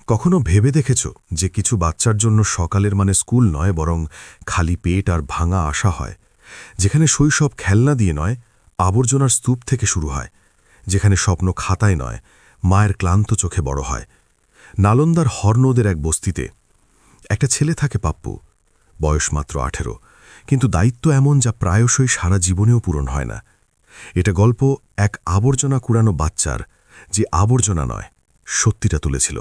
কখনো ভেবে দেখেছ যে কিছু বাচ্চার জন্য সকালের মানে স্কুল নয়, বরং খালি পেট আর ভাঙা আশা হয়, যেখানে শৈশব খেলনা দিয়ে নয়, আবর্জনার স্তূপ থেকে শুরু হয়, যেখানে স্বপ্ন খাতায় নয়, মায়ের ক্লান্ত চোখে বড় হয়। নালন্দার হরনৌদের এক বস্তিতে একটা ছেলে থাকে, পাপ্পু। বয়স মাত্র 18, কিন্তু দায়িত্ব এমন যা প্রায়শই সারা জীবনেও পূরণ হয় না। এটা গল্প এক আবর্জনা কুড়ানো বাচ্চার, যে আবর্জনা নয়, সত্যিটা তুলেছিল,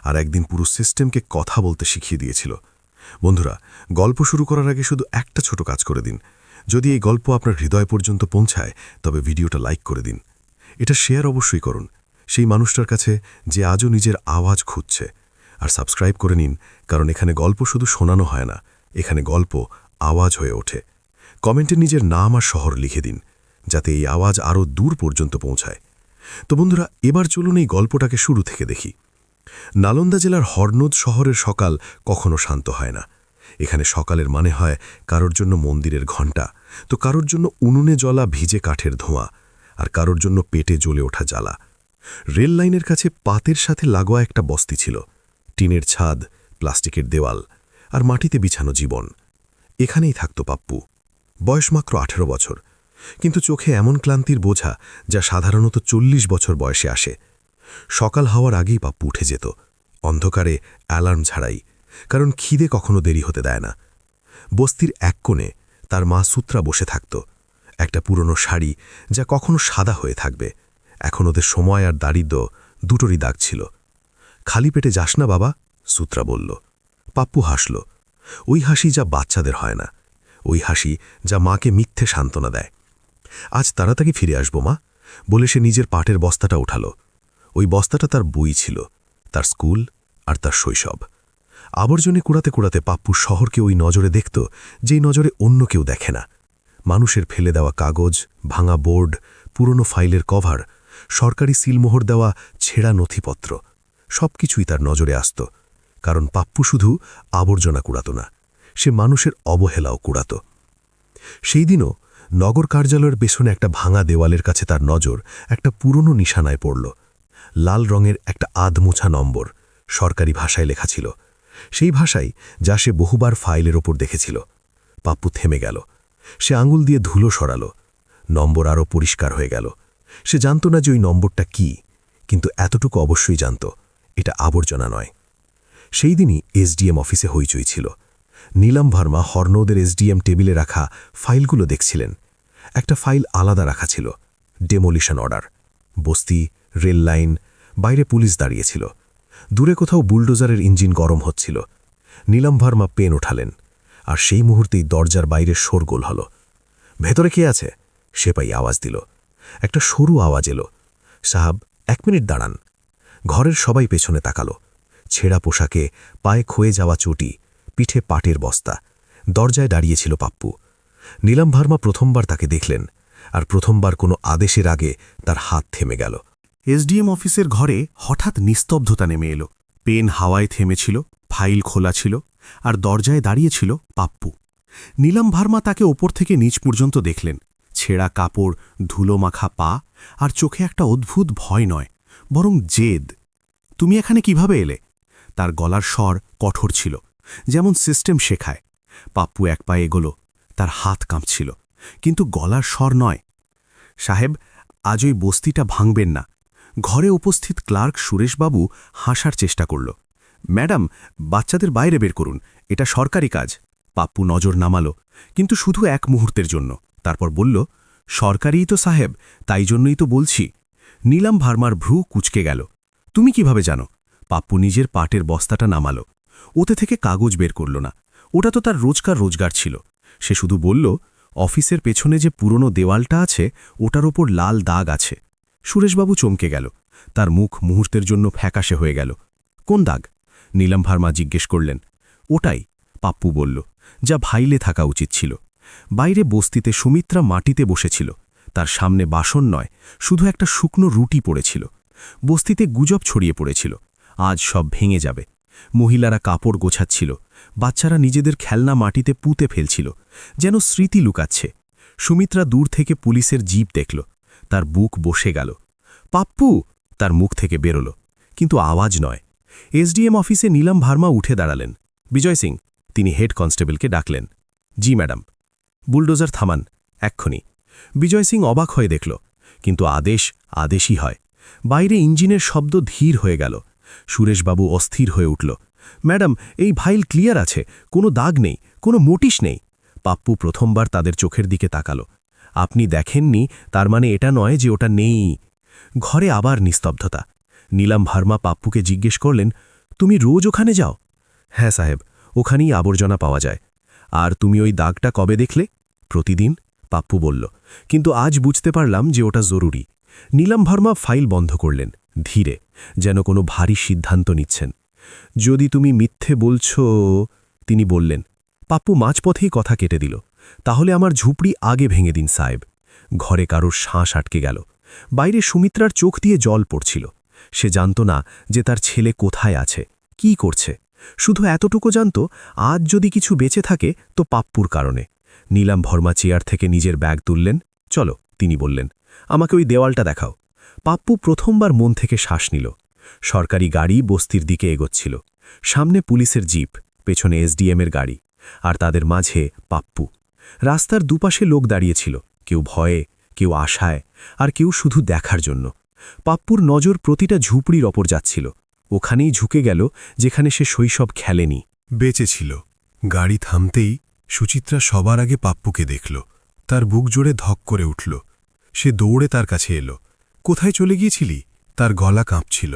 আর একদিন পুরো সিস্টেমকে কথা বলতে শিখিয়ে দিয়েছিল। বন্ধুরা, গল্প শুরু করার আগে শুধু একটা ছোট কাজ করে দিন। যদি এই গল্প আপনার হৃদয় পর্যন্ত পৌঁছায়, তবে ভিডিওটা লাইক করে দিন। এটা শেয়ার অবশ্যই করুন সেই মানুষটার কাছে যে আজও নিজের আওয়াজ খুঁজছে। আর সাবস্ক্রাইব করে নিন, কারণ এখানে গল্প শুধু শোনানো হয় না, এখানে গল্প আওয়াজ হয়ে ওঠে। কমেন্টে নিজের নাম আর শহর লিখে দিন, যাতে এই আওয়াজ আরও দূর পর্যন্ত পৌঁছায়। তো বন্ধুরা, এবার চলুন এই গল্পটাকে শুরু থেকে দেখি। নালন্দা জেলার হরনৌদ শহরের সকাল কখনো শান্ত হয় না। এখানে সকালের মানে হয় কারোর জন্য মন্দিরের ঘণ্টা, তো কারোর জন্য উনুনে জ্বলা ভিজে কাঠের ধোঁয়া, আর কারোর জন্য পেটে জ্বলে ওঠা জ্বালা। রেল লাইনের কাছে পাতের সাথে লাগোয়া একটা বস্তি ছিল। টিনের ছাদ, প্লাস্টিকের দেওয়াল, আর মাটিতে বিছানো জীবন। এখানেই থাকত পাপ্পু। বয়স মাত্র 18 বছর, কিন্তু চোখে এমন ক্লান্তির বোঝা যা সাধারণত 40 বছর বয়সে আসে। সকাল হওয়ার আগেই পাপ্পু উঠে যেত, অন্ধকারে, অ্যালার্ম ছাড়াই, কারণ খিদে কখনো দেরি হতে দেয় না। বস্তির এক কোণে তার মা সূত্রা বসে থাকত, একটা পুরনো শাড়ি যা কখনো সাদা হয়ে থাকবে। এখন ওদের সময় আর দারিদ্র দুটোরই দাগ ছিল। খালি পেটে যাস না বাবা, সূত্রা বলল। পাপ্পু হাসল, ওই হাসি যা বাচ্চাদের হয় না, ওই হাসি যা মাকে মিথ্যে সান্ত্বনা দেয়। আজ তাড়াতাড়ি ফিরে আসবো মা, বলে সে নিজের পাটের বস্তাটা উঠালো। ওই বস্তাটা তার বই ছিল, তার স্কুল আর তার শৈশব। আবর্জনে কুড়াতে কুড়াতে পাপ্পু শহরকে ওই নজরে দেখত, যেই নজরে অন্য কেউ দেখে না। মানুষের ফেলে দেওয়া কাগজ, ভাঙা বোর্ড, পুরনো ফাইলের কভার, সরকারি সিলমোহর দেওয়া ছেঁড়া নথিপত্র, সবকিছুই তার নজরে আসত। কারণ পাপ্পু শুধু আবর্জনা কুড়াত না, সে মানুষের অবহেলাও কুড়াত। সেই দিনও নগর কার্যালয়ের পেছনে একটা ভাঙা দেওয়ালের কাছে তার নজর একটা পুরনো নিশানায় পড়ল। লাল রঙের একটা আধমোছা নম্বর, সরকারি ভাষায় লেখা ছিল, সেই ভাষাই যা সে বহুবার ফাইলের ওপর দেখেছিল। পাপ্পু থেমে গেল, সে আঙুল দিয়ে ধুলো সরালো। নম্বর আরও পরিষ্কার হয়ে গেল। সে জানত না যে ওই নম্বরটা কি, কিন্তু এতটুকু অবশ্যই জানত, এটা আবর্জনা নয়। সেই দিনই এসডিএম অফিসে হইচই ছিল। নীলম ভার্মা হরনৌদের এসডিএম টেবিলে রাখা ফাইলগুলো দেখছিলেন। একটা ফাইল আলাদা রাখা ছিল, ডেমোলিশন অর্ডার। বস্তি, রেল লাইন, বাইরে পুলিশ দাঁড়িয়েছিল। দূরে কোথাও বুলডোজারের ইঞ্জিন গরম হচ্ছিল। নীলম ভার্মা পেন ওঠালেন, আর সেই মুহূর্তেই দরজার বাইরে শোরগোল হল। ভেতরে কে আছে? সেপাই আওয়াজ দিল। একটা সরু আওয়াজ এলো, সাহাব 1 মিনিট দাঁড়ান। ঘরের সবাই পেছনে তাকালো। ছেঁড়া পোশাকে, পায়ে ক্ষয়ে যাওয়া চটি, পিঠে পাটের বস্তা, দরজায় দাঁড়িয়েছিল পাপ্পু। নীলম ভার্মা প্রথমবার তাকে দেখলেন, আর প্রথমবার কোনো আদেশের আগে তার হাত থেমে গেল। এসডিএম অফিসের ঘরে হঠাৎ নিস্তব্ধতা নেমে এলো। পেন হাওয়ায় থেমেছিল, ফাইল খোলা ছিল, আর দরজায় দাঁড়িয়েছিল পাপ্পু। নীলম ভার্মা তাকে ওপর থেকে নিচ পর্যন্ত দেখলেন। ছেঁড়া কাপড়, ধুলো মাখা পা, আর চোখে একটা অদ্ভুত ভয় নয়, বরং জেদ। তুমি এখানে কিভাবে এলে? তার গলার স্বর কঠোর ছিল, যেমন সিস্টেম শেখায়। পাপ্পু এক পায়ে এগোলো, তার হাত কাঁপছিল, কিন্তু গলার স্বর নয়। সাহেব, আজ ওই বস্তিটা ভাঙবেন না। ঘরে উপস্থিত ক্লার্ক সুরেশবাবু হাসার চেষ্টা করল। ম্যাডাম, বাচ্চাদের বাইরে বের করুন, এটা সরকারি কাজ। পাপ্পু নজর নামালো, কিন্তু শুধু এক মুহূর্তের জন্য। তারপর বলল, সরকারিই তো সাহেব, তাই জন্যই তো বলছি। নীলম ভার্মার ভ্রু কুঁচকে গেল। তুমি কিভাবে জানো? পাপ্পু নিজের পাটের বস্তাটা নামালো। ওতে থেকে কাগজ বের করল না, ওটা তো তার রোজগার ছিল। সে শুধু বলল, অফিসের পেছনে যে পুরনো দেওয়ালটা আছে, ওটার ওপর লাল দাগ আছে। সুরেশবাবু চমকে গেল, তার মুখ মুহূর্তের জন্য ফ্যাকাশে হয়ে গেল। কোন দাগ? নীলম ভার্মা জিজ্ঞেস করলেন। ওটাই, পাপ্পু বলল, যা ভাইলে থাকা উচিত ছিল। বাইরে বস্তিতে সুমিত্রা মাটিতে বসেছিল, তার সামনে বাসন নয়, শুধু একটা শুকনো রুটি পড়েছিল। বস্তিতে গুজব ছড়িয়ে পড়েছিল, আজ সব ভেঙে যাবে। মহিলারা কাপড় গোছাচ্ছিল, বাচ্চারা নিজেদের খেলনা মাটিতে পুঁতে ফেলছিল, যেন স্মৃতি লুকাচ্ছে। সুমিত্রা দূর থেকে পুলিশের জিপ দেখল, তার বুক বসে গেল। পাপ্পু, তার মুখ থেকে বেরোল, কিন্তু আওয়াজ নয়। এসডিএম অফিসে নীলাম ভার্মা উঠে দাঁড়ালেন। বিজয় সিং, তিনি হেড কনস্টেবলকে ডাকলেন। জি ম্যাডাম। বুলডোজার থামান, এক্ষুনি। বিজয় সিং অবাক হয়ে দেখল, কিন্তু আদেশ আদেশই হয়। বাইরে ইঞ্জিনের শব্দ ধীর হয়ে গেল। সুরেশবাবু অস্থির হয়ে উঠল। ম্যাডাম, এই ফাইল ক্লিয়ার আছে, কোনো দাগ নেই, কোনো নোটিশ নেই। পাপ্পু প্রথমবার তাদের চোখের দিকে তাকালো। আপনি দেখেননি তার মানে এটা নয় যে ওটা নেই। ঘরে আবার নিস্তব্ধতা। নীলাম ভার্মা পাপ্পুকে জিজ্ঞেস করলেন, তুমি রোজ ওখানে যাও? হ্যাঁ সাহেব, ওখানেই আবর্জনা পাওয়া যায়। আর তুমি ওই দাগটা কবে দেখলে? প্রতিদিন, পাপ্পু বলল। কিন্তু আজ বুঝতে পারলাম যে ওটা জরুরি। নীলাম ভার্মা ফাইল বন্ধ করলেন, ধীরে, যেন কোনো ভারী সিদ্ধান্ত নিচ্ছেন। যদি তুমি মিথ্যে বলছ, তিনি বললেন। পাপ্পু মাঝপথেই কথা কেটে দিল। তাহলে আমার ঝুপড়ি আগে ভেঙে দিন সাহেব। ঘরে কারোর শ্বাস আটকে গেল। বাইরে সুমিত্রার চোখ দিয়ে জল পড়ছিল। সে জানত না যে তার ছেলে কোথায় আছে, কি করছে। শুধু এতটুকু জানত, আজ যদি কিছু বেঁচে থাকে তো পাপ্পুর কারণে। নীলাম ভার্মা চেয়ার থেকে নিজের ব্যাগ তুললেন। চলো, তিনি বললেন, আমাকে ওই দেওয়ালটা দেখাও। পাপ্পু প্রথমবার মন থেকে শ্বাস নিল। সরকারি গাড়ি বস্তির দিকে এগোচ্ছিল। সামনে পুলিশের জিপ, পেছনে এসডিএমের গাড়ি, আর তাদের মাঝে পাপ্পু। রাস্তার দুপাশে লোক দাঁড়িয়েছিল, কেউ ভয়ে, কেউ আশায়, আর কেউ শুধু দেখার জন্য। পাপ্পুর নজর প্রতিটা ঝুপড়ির ওপর যাচ্ছিল। ওখানেই ঝুঁকে গেল যেখানে সে শৈশব খেলেনি। বেঁচে ছিল। গাড়ি থামতেই সুচিত্রা সবার আগে পাপ্পুকে দেখল। তার বুক জোড়ে ধক করে উঠল। সে দৌড়ে তার কাছে এলো। কোথায় চলে গিয়েছিলি? তার গলা কাঁপছিল।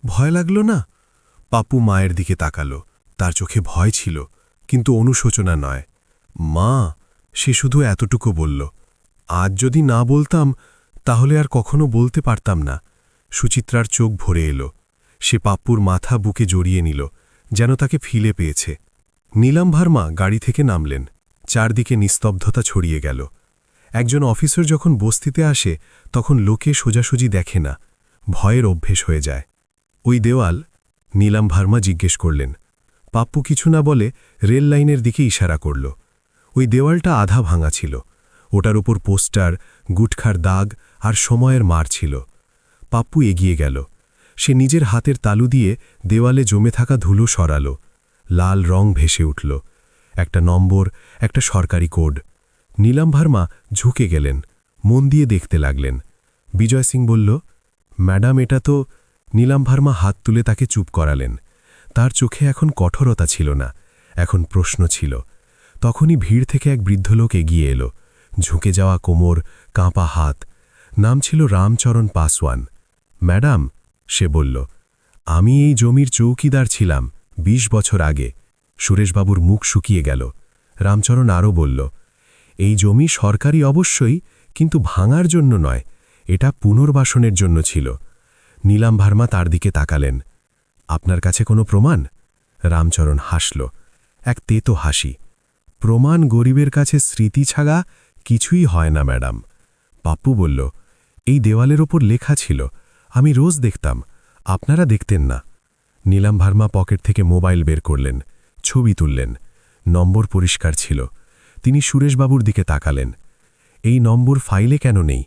ভয় লাগল না? পাপ্পু মায়ের দিকে তাকালো। তার চোখে ভয় ছিল, কিন্তু অনুশোচনা নয়। মা, সে শুধু এতটুকু বলল। আজ যদি না বলতাম তাহলে আর কখনো বলতে পারতাম না। সুচিত্রার চোখ ভরে এলো। সে পাপ্পুর মাথা বুকে জড়িয়ে নিল, যেন তাকে ফিলে পেয়েছে। নীলাম ভার্মা গাড়ি থেকে নামলেন। চারদিকে নিস্তব্ধতা ছড়িয়ে গেল। একজন অফিসার যখন বস্তিতে আসে তখন লোকে সোজাসুজি দেখে না, ভয়ের অভ্যেস হয়ে যায়। ওই দেওয়াল? নীলাম ভার্মা জিজ্ঞেস করলেন। পাপ্পু কিছু না বলে রেল লাইনের দিকে ইশারা করল। ওই দেওয়ালটা আধা ভাঙা ছিল। ওটার উপর পোস্টার, গুটখার দাগ আর সময়ের মার ছিল। পাপ্পু এগিয়ে গেল। সে নিজের হাতের তালু দিয়ে দেওয়ালে জমে থাকা ধুলো সরাল। লাল রং ভেসে উঠল। একটা নম্বর, একটা সরকারি কোড। নীলাম ভার্মা ঝুঁকে গেলেন, মন দিয়ে দেখতে লাগলেন। বিজয় সিং বলল, ম্যাডাম, এটা তো। নীলাম ভার্মা হাত তুলে তাকে চুপ করালেন। তার চোখে এখন কঠোরতা ছিল না, এখন প্রশ্ন ছিল। তখনই ভিড় থেকে এক বৃদ্ধ লোক এগিয়ে এলো। ঝুঁকে যাওয়া কোমর, কাঁপা হাত। নাম ছিল রামচরণ পাসওয়ান। ম্যাডাম, সে বলল, আমি এই জমির চৌকিদার ছিলাম ২০ বছর আগে। সুরেশবাবুর মুখ শুকিয়ে গেল। রামচরণ আরও বলল, এই জমি সরকারি অবশ্যই, কিন্তু ভাঙার জন্য নয়, এটা পুনর্বাসনের জন্য ছিল। নীলাম ভার্মা তার দিকে তাকালেন। আপনার কাছে কোনো প্রমাণ? রামচরণ হাসল, এক তেতো হাসি। প্রমাণ গরিবের কাছে স্মৃতি ছাড়া কিছুই হয় না ম্যাডাম। পাপ্পু বলল, এই দেওয়ালের ওপর লেখা ছিল, আমি রোজ দেখতাম, আপনারা দেখতেন না। নীলাম ভার্মা পকেট থেকে মোবাইল বের করলেন, ছবি তুললেন। নম্বর পরিষ্কার ছিল। তিনি সুরেশবাবুর দিকে তাকালেন। এই নম্বর ফাইলে কেন নেই?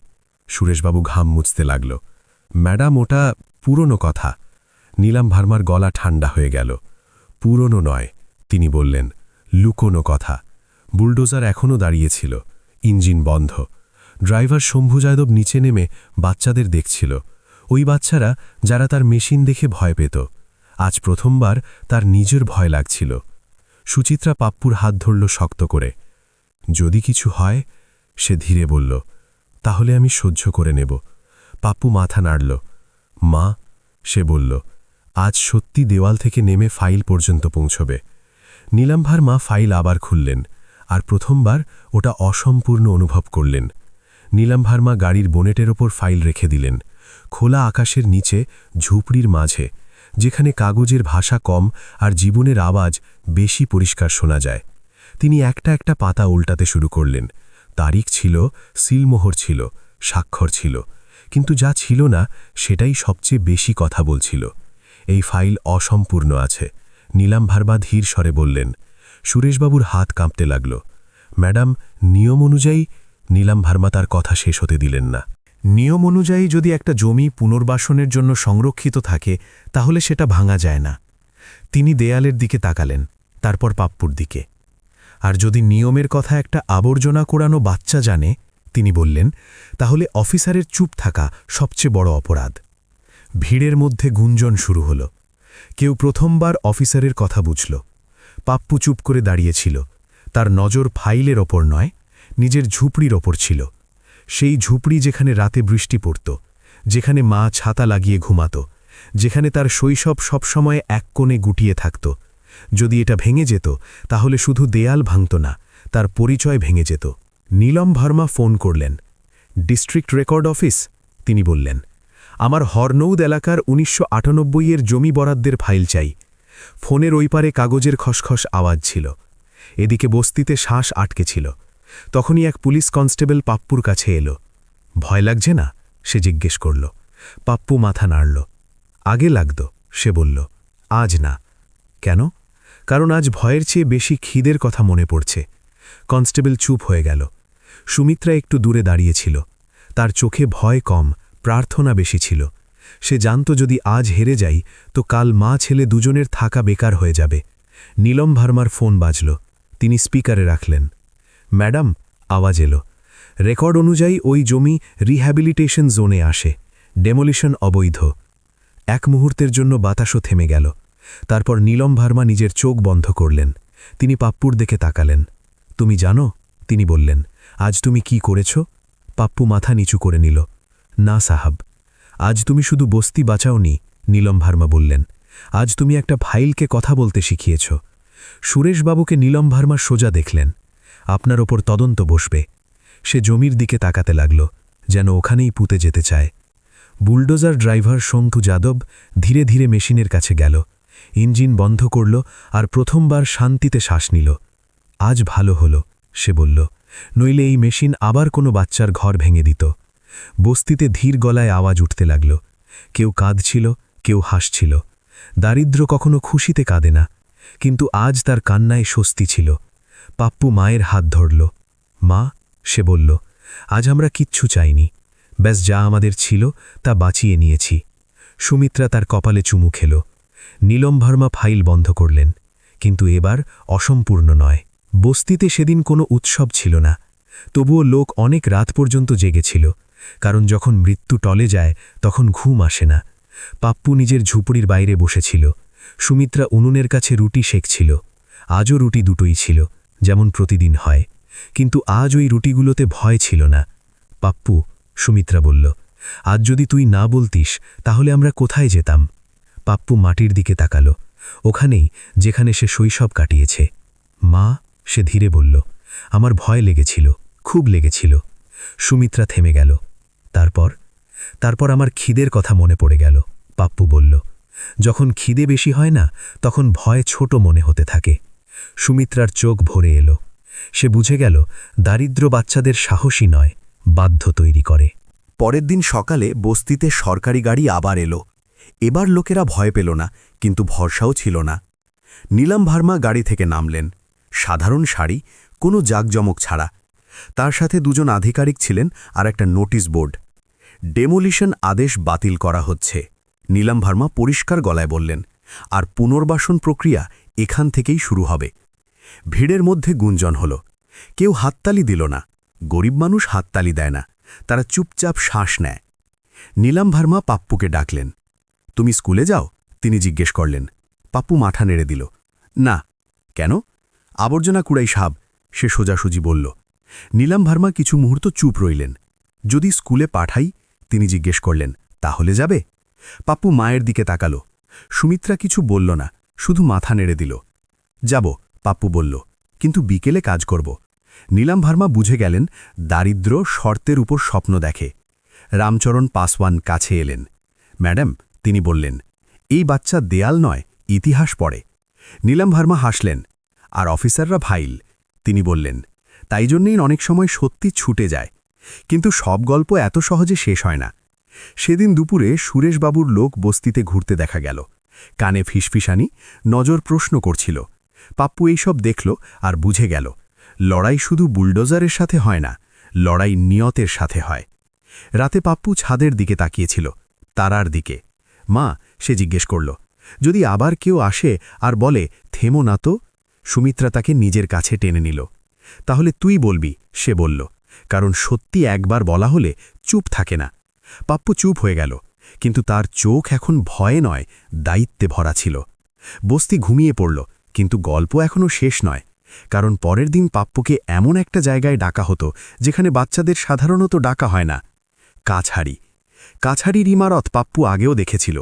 সুরেশবাবু ঘাম মুছতে লাগল। ম্যাডাম, ওটা পুরনো কথা। নীলাম ভার্মার গলা ঠান্ডা হয়ে গেল। পুরনো নয়, তিনি বললেন, লুকোনো কথা। বুলডোজার এখনও দাঁড়িয়েছিল, ইঞ্জিন বন্ধ। ড্রাইভার শম্ভু যাদব নিচে নেমে বাচ্চাদের দেখছিল। ওই বাচ্চারা যারা তার মেশিন দেখে ভয় পেত। আজ প্রথমবার তার নিজের ভয় লাগছিল। সুচিত্রা পাপ্পুর হাত ধরল শক্ত করে। যদি কিছু হয়, সে ধীরে বলল, তাহলে আমি সহ্য করে নেব। পাপ্পু মাথা নাড়ল। মা, সে বলল, আজ সত্যি দেওয়াল থেকে নেমে ফাইল পর্যন্ত পৌঁছবে। নীলাম ভার্মা ফাইল আবার খুললেন, আর প্রথমবার ওটা অসম্পূর্ণ অনুভব করলেন। নীলাম ভার্মা গাড়ির বোনেটের ওপর ফাইল রেখে দিলেন, খোলা আকাশের নিচে, ঝুপড়ির মাঝে, যেখানে কাগজের ভাষা কম আর জীবনের আওয়াজ বেশি পরিষ্কার শোনা যায়। তিনি একটা একটা পাতা উল্টাতে শুরু করলেন। তারিখ ছিল, সিলমোহর ছিল, স্বাক্ষর ছিল, কিন্তু যা ছিল না সেটাই সবচেয়ে বেশি কথা বলছিল। এই ফাইল অসম্পূর্ণ আছে। নীলাম ভার্মা ধীর স্বরে বললেন। সুরেশবাবুর হাত কাঁপতে লাগল। ম্যাডাম, নিয়ম অনুযায়ী। নীলাম ভার্মা তার কথা শেষ হতে দিলেন না। নিয়ম অনুযায়ী যদি একটা জমি পুনর্বাসনের জন্য সংরক্ষিত থাকে তাহলে সেটা ভাঙা যায় না। তিনি দেয়ালের দিকে তাকালেন, তারপর পাপ্পুর দিকে। আর যদি নিয়মের কথা একটা আবর্জনা কোড়ানো বাচ্চা জানে, তিনি বললেন, তাহলে অফিসারের চুপ থাকা সবচেয়ে বড় অপরাধ। ভিড়ের মধ্যে গুঞ্জন শুরু হল। কেউ প্রথমবার অফিসারের কথা বুঝল। পাপ্পু চুপ করে দাঁড়িয়েছিল। তার নজর ফাইলের ওপর নয়, নিজের ঝুপড়ির ওপর ছিল। সেই ঝুপড়ি যেখানে রাতে বৃষ্টি পড়ত, যেখানে মা ছাতা লাগিয়ে ঘুমাত, যেখানে তার শৈশব সবসময় এক কোণে গুটিয়ে থাকত। যদি এটা ভেঙে যেত তাহলে শুধু দেয়াল ভাঙত না, তার পরিচয় ভেঙে যেত। নীলম ভার্মা ফোন করলেন। ডিস্ট্রিক্ট রেকর্ড অফিস, তিনি বললেন। আমার হরনৌদ এলাকার ১৯৯৮-এর জমি বরাদ্দের ফাইল চাই। ফোনের ওই পারে কাগজের খসখস আওয়াজ ছিল। এদিকে বস্তিতে শ্বাস আটকে ছিল। তখনই এক পুলিশ কনস্টেবল পাপ্পুর কাছে এলো। ভয় লাগছে না? সে জিজ্ঞেস করল। পাপ্পু মাথা নাড়ল। আগে লাগত, সে বলল, আজ না। কেন? কারণ আজ ভয়ের চেয়ে বেশি খিদের কথা মনে পড়ছে। কনস্টেবল চুপ হয়ে গেল। সুমিত্রা একটু দূরে দাঁড়িয়েছিল। তার চোখে ভয় কম, প্রার্থনা বেশি ছিল। সে জানত যদি আজ হেরে যাই তো কাল মা ছেলে দুজনের থাকা বেকার হয়ে যাবে। নীলম ভার্মার ফোন বাজল। তিনি স্পিকারে রাখলেন। ম্যাডাম, আওয়াজ এলো। রেকর্ড অনুযায়ী ওই জমি রিহ্যাবিলিটেশন জোনে আসে। ডেমোলিশন অবৈধ। এক মুহূর্তের জন্য বাতাসও থেমে গেল। তারপর নীলম ভার্মা নিজের চোখ বন্ধ করলেন। তিনি পাপ্পুর দিকে তাকালেন। তুমি জানো, তিনি বললেন, আজ তুমি কি করেছ? পাপ্পু মাথা নিচু করে নিল। না সাহাব। আজ তুমি শুধু বস্তি বাঁচাওনি, নীলম ভার্মা বললেন। আজ তুমি একটা ফাইলকে কথা বলতে শিখিয়েছ। সুরেশবাবুকে নীলম ভার্মা সোজা দেখলেন। আপনার ওপর তদন্ত বসবে। সে জমির দিকে তাকাতে লাগল, যেন ওখানেই পুঁতে যেতে চায়। বুলডোজার ড্রাইভার সন্তু যাদব ধীরে ধীরে মেশিনের কাছে গেল। ইঞ্জিন বন্ধ করল আর প্রথমবার শান্তিতে শ্বাস নিল। আজ ভালো হলো, সে বলল, নইলে এই মেশিন আবার কোনো বাচ্চার ঘর ভেঙে দিত। বস্তিতে ধীর গলায় আওয়াজ উঠতে লাগল। কেউ কাঁদছিল, কেউ হাসছিল। দারিদ্র্য কখনো খুশিতে কাঁদে না, কিন্তু আজ তার কান্নায় স্বস্তি ছিল। পাপ্পু মায়ের হাত ধরল। মা, সে বলল, আজ আমরা কিচ্ছু চাইনি। ব্যাস যা আমাদের ছিল তা বাঁচিয়ে নিয়েছি। সুমিত্রা তার কপালে চুমু খেল। নীলম ভার্মা ফাইল বন্ধ করলেন। কিন্তু এবার অসম্পূর্ণ নয়। বস্তিতে সেদিন কোনো উৎসব ছিল না। তবুও লোক অনেক রাত পর্যন্ত জেগেছিল, কারণ যখন মৃত্যু টলে যায় তখন ঘুম আসে না। পাপ্পু নিজের ঝুপড়ির বাইরে বসেছিল। সুমিত্রা উনুনের কাছে রুটি সেঁকছিল। আজও রুটি দুটোই ছিল, যেমন প্রতিদিন হয়। কিন্তু আজ ওই রুটিগুলোতে ভয় ছিল না। পাপ্পু, সুমিত্রা বলল, আজ যদি তুই না বলতিস তাহলে আমরা কোথায় যেতাম? পাপ্পু মাটির দিকে তাকালো, ওখানেই যেখানে সে শৈশব কাটিয়েছে। মা, সে ধীরে বলল, আমার ভয় লেগেছিল, খুব লেগেছিল। সুমিত্রা থেমে গেল। তারপর আমার খিদের কথা মনে পড়ে গেল, পাপ্পু বলল। যখন খিদে বেশি হয় না তখন ভয় ছোট মনে হতে থাকে। সুমিত্রার চোখ ভরে এলো। সে বুঝে গেল দারিদ্র বাচ্চাদের সাহসী নয়, বাধ্য তৈরি করে। পরের দিন সকালে বস্তিতে সরকারি গাড়ি আবার এলো। এবার লোকেরা ভয় পেল না, কিন্তু ভরসাও ছিল না। নীলম ভার্মা গাড়ি থেকে নামলেন। সাধারণ শাড়ি, কোনো জাঁকজমক ছাড়া। তার সাথে দুজন আধিকারিক ছিলেন আর একটা নোটিশ বোর্ড। ডেমোলিশন আদেশ বাতিল করা হচ্ছে, নীলম ভার্মা পরিষ্কার গলায় বললেন। আর পুনর্বাসন প্রক্রিয়া এখান থেকেই শুরু হবে। ভিড়ের মধ্যে গুঞ্জন হল। কেউ হাততালি দিল না। গরিব মানুষ হাততালি দেয় না, তারা চুপচাপ শ্বাস নেয়। নীলম ভার্মা পাপ্পুকে ডাকলেন। তুমি স্কুলে যাও? তিনি জিজ্ঞেস করলেন। পাপ্পু মাথা নেড়ে দিল। না। কেন? আবর্জনা কুড়াই সাব, সে সোজাসুজি বলল। নীলম ভার্মা কিছু মুহূর্ত চুপ রইলেন। যদি স্কুলে পাঠাই? তিনি জিজ্ঞেস করলেন। তাহলে যাবে? পাপ্পু মায়ের দিকে তাকালো। সুমিত্রা কিছু বলল না, শুধু মাথা নেড়ে দিল। যাব, পাপ্পু বলল, কিন্তু বিকেলে কাজ করব। নীলম ভার্মা বুঝে গেলেন দারিদ্র শর্তের উপর স্বপ্ন দেখে। রামচরণ পাসওয়ান কাছে এলেন। ম্যাডাম, তিনি বললেন, এই বাচ্চা দেয়াল নয়, ইতিহাস পড়ে। নীলম ভার্মা হাসলেন। আর অফিসাররা ভাইল, তিনি বললেন। তাই জন্যই অনেক সময় সত্যি ছুটে যায়। কিন্তু সব গল্প এত সহজে শেষ হয় না। সেদিন দুপুরে সুরেশবাবুর লোক বস্তিতে ঘুরতে দেখা গেল। কানে ফিসফিসানি, নজর প্রশ্ন করছিল। পাপ্পু এইসব দেখল আর বুঝে গেল, লড়াই শুধু বুলডোজারের সাথে হয় না, লড়াই নিয়তের সাথে হয়। রাতে পাপ্পু ছাদের দিকে তাকিয়েছিল, তারার দিকে। মা, সে জিজ্ঞেস করল, যদি আবার কেউ আসে আর বলে থেমো না তো? সুমিত্রা তাকে নিজের কাছে টেনে নিল। তাহলে তুই বলবি, সে বলল, কারণ সত্যি একবার বলা হলে চুপ থাকে না। পাপ্পু চুপ হয়ে গেল, কিন্তু তার চোখ এখন ভয়ে নয়, দায়িত্বে ভরা ছিল। বস্তি ঘুমিয়ে পড়ল, কিন্তু গল্প এখনও শেষ নয়, কারণ পরের দিন পাপ্পুকে এমন একটা জায়গায় ডাকা হতো যেখানে বাচ্চাদের সাধারণত ডাকা হয় না। কাছাড়ি। কাছাড়ির ইমারত পাপ্পু আগেও দেখেছিল,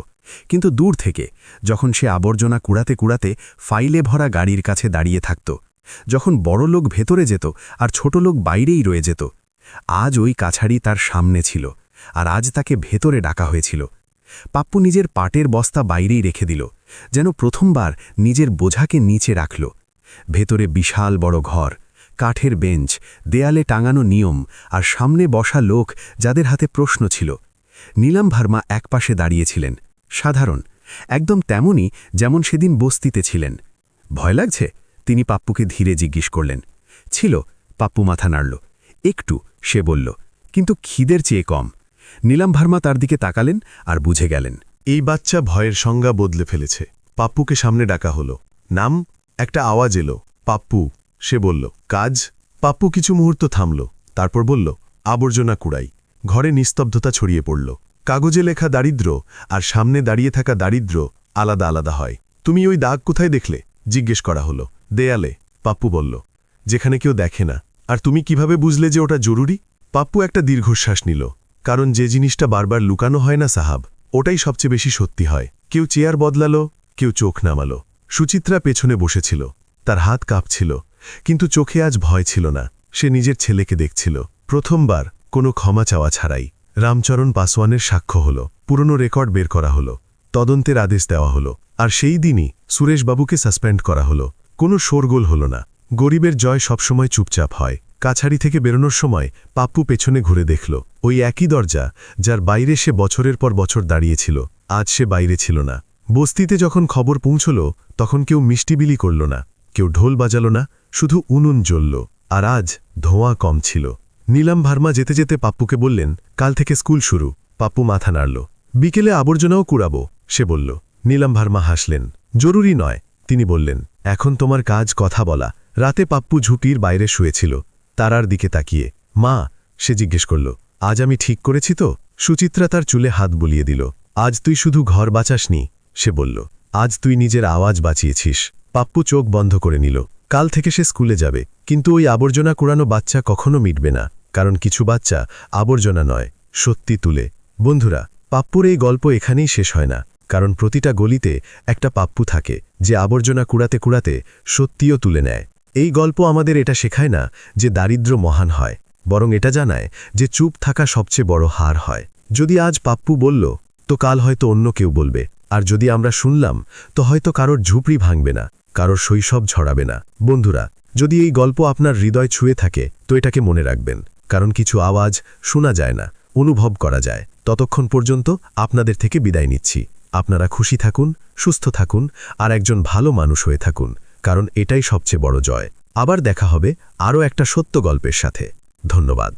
কিন্তু দূর থেকে, যখন সে আবর্জনা কুড়াতে কুড়াতে ফাইলে ভরা গাড়ির কাছে দাঁড়িয়ে থাকত, যখন বড় লোক ভেতরে যেত আর ছোট লোক বাইরেই রয়ে যেত। আজ ওই কাছাড়ি তার সামনে ছিল, আর আজ তাকে ভেতরে ডাকা হয়েছিল। পাপ্পু নিজের পাটের বস্তা বাইরেই রেখে দিল, যেন প্রথমবার নিজের বোঝাকে নিচে রাখল। ভেতরে বিশাল বড় ঘর, কাঠের বেঞ্চ, দেয়ালে টাঙানো নিয়ম, আর সামনে বসা লোক যাদের হাতে প্রশ্ন ছিল। নীলাম ভার্মা একপাশে দাঁড়িয়েছিলেন, সাধারণ, একদম তেমনই যেমন সেদিন বস্তিতে ছিলেন। ভয় লাগছে? তিনি পাপ্পুকে ধীরে জিজ্ঞেস করলেন। ছিল। পাপ্পু মাথা নাড়ল। একটু, সে বলল, কিন্তু খিদের চেয়ে কম। নীলাম ভার্মা তার দিকে তাকালেন আর বুঝে গেলেন। এই বাচ্চা ভয়ের সংজ্ঞা বদলে ফেলেছে। পাপ্পুকে সামনে ডাকা হলো। নাম? একটা আওয়াজ এলো, পাপ্পু। সে বলল, কাজ? পাপ্পু কিছু মুহূর্ত থামল, তারপর বলল, আবর্জনা কুড়াই। ঘরে নিস্তব্ধতা ছড়িয়ে পড়ল। কাগজে লেখা দারিদ্র্য আর সামনে দাঁড়িয়ে থাকা দারিদ্র্য আলাদা আলাদা হয়। তুমি ওই দাগ কোথায় দেখলে? জিজ্ঞেস করা হলো। দেয়ালে, পাপ্পু বলল, যেখানে কেউ দেখে না। আর তুমি কিভাবে বুঝলে যে ওটা জরুরি? পাপ্পু একটা দীর্ঘশ্বাস নিল। কারণ যে জিনিসটা বারবার লুকানো হয় না সাহাব, ওটাই সবচেয়ে বেশি সত্যি হয়। কেউ চেয়ার বদলালো, কেউ চোখ নামালো। সুচিত্রা পেছনে বসেছিল, তার হাত কাঁপছিল, কিন্তু চোখে আজ ভয় ছিল না। সে নিজের ছেলেকে দেখছিল, প্রথমবার, কোনো ক্ষমা চাওয়া ছাড়াই। রামচরণ পাসওয়ানের সাক্ষ্য হল, পুরনো রেকর্ড বের করা হলো, তদন্তের আদেশ দেওয়া হলো, আর সেই দিনই সুরেশবাবুকে সাসপেন্ড করা হলো। কোনো শোরগোল হলো না। গরিবের জয় সবসময় চুপচাপ হয়। কাছাড়ি থেকে বেরোনোর সময় পাপ্পু পেছনে ঘুরে দেখল, ওই একই দরজা যার বাইরে সে বছরের পর বছর দাঁড়িয়েছিল, আজ সে বাইরে ছিল না। বস্তিতে যখন খবর পৌঁছল, তখন কেউ মিষ্টি বিলি করল না, কেউ ঢোল বাজাল না, শুধু উনুন জ্বলল। আর আজ ধোঁয়া কম ছিল। নীলাম ভার্মা যেতে যেতে পাপ্পুকে বললেন, কাল থেকে স্কুল শুরু। পাপ্পু মাথা নাড়ল। বিকেলে আবর্জনাও কুড়াবো, সে বলল। নীলাম ভার্মা হাসলেন। জরুরি নয়, তিনি বললেন, এখন তোমার কাজ কথা বলা। রাতে পাপ্পু ঝুঁকির বাইরে শুয়েছিল, তারার দিকে তাকিয়ে। মা, সে জিজ্ঞেস করল, আজ আমি ঠিক করেছি তো? সুচিত্রা তার চুলে হাত বুলিয়ে দিল। আজ তুই শুধু ঘর বাঁচাসনি, সে বলল, আজ তুই নিজের আওয়াজ বাঁচিয়েছিস। পাপ্পু চোখ বন্ধ করে নিল। কাল থেকে সে স্কুলে যাবে, কিন্তু ওই আবর্জনা কুড়ানো বাচ্চা কখনো মিটবে না, কারণ কিছু বাচ্চা আবর্জনা নয়, সত্যি তুলে। বন্ধুরা, পাপ্পুর এই গল্প এখানেই শেষ হয় না, কারণ প্রতিটা গলিতে একটা পাপ্পু থাকে, যে আবর্জনা কুড়াতে কুড়াতে সত্যিও তুলে নেয়। এই গল্প আমাদের এটা শেখায় না যে দারিদ্র্য মহান হয়, বরং এটা জানায় যে চুপ থাকা সবচেয়ে বড় হার হয়। যদি আজ পাপ্পু বলল, তো কাল হয়তো অন্য কেউ বলবে, আর যদি আমরা শুনলাম, তো হয়তো কারোর ঝুপড়ি ভাঙবে না, কারোর শৈশব ছড়াবে না। বন্ধুরা, যদি এই গল্প আপনার হৃদয় ছুঁয়ে থাকে, তো এটাকে মনে রাখবেন, কারণ কিছু আওয়াজ শোনা যায় না, অনুভব করা যায়। ততক্ষণ পর্যন্ত আপনাদের থেকে বিদায় নিচ্ছি। আপনারা খুশি থাকুন, সুস্থ থাকুন, আর একজন ভালো মানুষ হয়ে থাকুন, কারণ এটাই সবচেয়ে বড় জয়। আবার দেখা হবে আরও একটা সত্য গল্পের সাথে। ধন্যবাদ।